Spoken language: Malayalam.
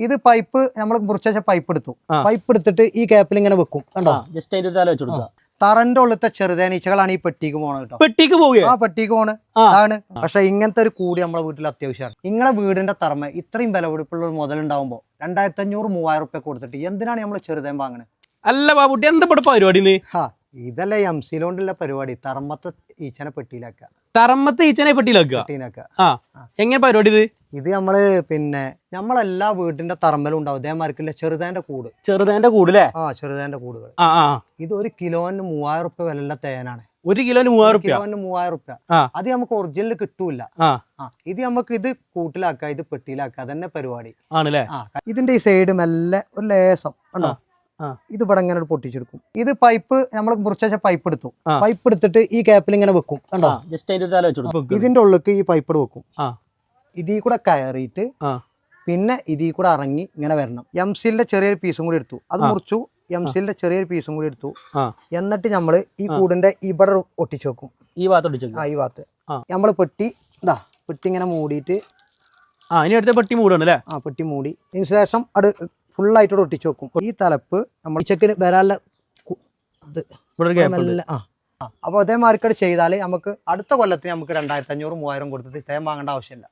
ഇത് പൈപ്പ് നമ്മൾ മുറിച്ച പൈപ്പ് എടുത്തു. പൈപ്പ് എടുത്തിട്ട് ഈ ക്യാപ്പിൽ ഇങ്ങനെ വെക്കും. കണ്ടോ? ജസ്റ്റ് അതിന്റെ തല വെച്ചു കൊടുക്കുക. തറന്റെ ഉള്ളത്തെ ചെറുതേനീച്ചകളാണ് ഈ പെട്ടിക്ക് പോണത് കേട്ടോ. പെട്ടിക്ക് പോവുക? ആ പെട്ടിക്ക് പോണ് ആണ്. പക്ഷെ ഇങ്ങനത്തെ ഒരു കൂടി നമ്മളെ വീട്ടിൽ അത്യാവശ്യമാണ്. നിങ്ങളെ വീടിന്റെ തറമ ഇത്രയും വിലപിടിപ്പുള്ള ഒരു മുതലുണ്ടാവുമ്പോ 2500-3000 കൊടുത്തിട്ട് എന്തിനാണ് നമ്മൾ ചെറുതേൻ വാങ്ങണത്? അല്ല ബാബുട്ടി, എന്താ പരിപാടി? ഇതല്ലേ എംസിലോണ്ടുള്ള പരിപാടി. തറമത്തെ ഈച്ചനെ പെട്ടിയിലാക്കുക. തറമത്തെ ഈച്ചനെ പെട്ടിയിലാക്കുക. എങ്ങനെ പരിപാടി ഇത്? ഇത് നമ്മള് നമ്മളെല്ലാ വീടിന്റെ തറമ്മലും ഉണ്ടാവും ഇതേമാർക്കില്ല ചെറുതേന്റെ കൂട്. ചെറുതേന്റെ കൂടല്ലേ? ചെറുതേന്റെ കൂടുകൾ. ഇത് 1 കിലോന് 3000 വിലയുള്ള തേനാണ്. 1 കിലോന് 3000. അത് നമുക്ക് ഒറിജിനൽ കിട്ടൂല. ഇത് നമുക്ക് ഇത് കൂട്ടിലാക്കുക, ഇത് പെട്ടിയിലാക്കുക, അതന്നെ പരിപാടി ആണല്ലേ. ഇതിന്റെ ഈ സൈഡ് മെല്ലെ ഒരു ലേസം ഉണ്ടോ, ഇത് ഇവിടെ ഇങ്ങനെ പൊട്ടിച്ചെടുക്കും. ഇത് പൈപ്പ് നമ്മൾ മുറിച്ച പൈപ്പ് എടുത്തു. പൈപ്പ് എടുത്തിട്ട് ഈ ക്യാപ്പിൽ ഇങ്ങനെ വെക്കും. കണ്ടോ? ജസ്റ്റ് അതിന്റെ തല വെച്ചു കൊടുക്കുക. ഇതിന്റെ ഉള്ളിലേക്ക് ഈ പൈപ്പ് വെക്കും. ഇതിൽ കൂടെ കയറിയിട്ട് പിന്നെ ഇതിൽ കൂടെ ഇറങ്ങി ഇങ്ങനെ വരണം. എംസിലിന്റെ ചെറിയൊരു പീസും കൂടി എടുത്തു, അത് മുറിച്ചു. എംസിലിന്റെ ചെറിയൊരു പീസും കൂടി എടുത്തു. എന്നിട്ട് നമ്മള് ഈ കൂടിന്റെ ഇവിടെ ഒട്ടിച്ചു വെക്കും. ഈ ഭാഗത്ത് ഈ ഭാഗത്ത് നമ്മള് പെട്ടി പെട്ടി ഇങ്ങനെ മൂടിയിട്ട് ഇനി അടുത്ത പെട്ടി മൂടണം അല്ലേ? പെട്ടി മൂടി ഇതിന് ശേഷം അത് ഫുള്ളായിട്ട് ഒട്ടിച്ചു വെക്കും. ഈ തലപ്പ് നമ്മൾ ചെക്കിന് വരാനുള്ള അപ്പോൾ അതേ മാർക്കറ്റ് ചെയ്താൽ നമുക്ക് അടുത്ത കൊല്ലത്തിന് നമുക്ക് 2500-3000 കൊടുത്തിട്ട് തേൻ വാങ്ങേണ്ട ആവശ്യമില്ല.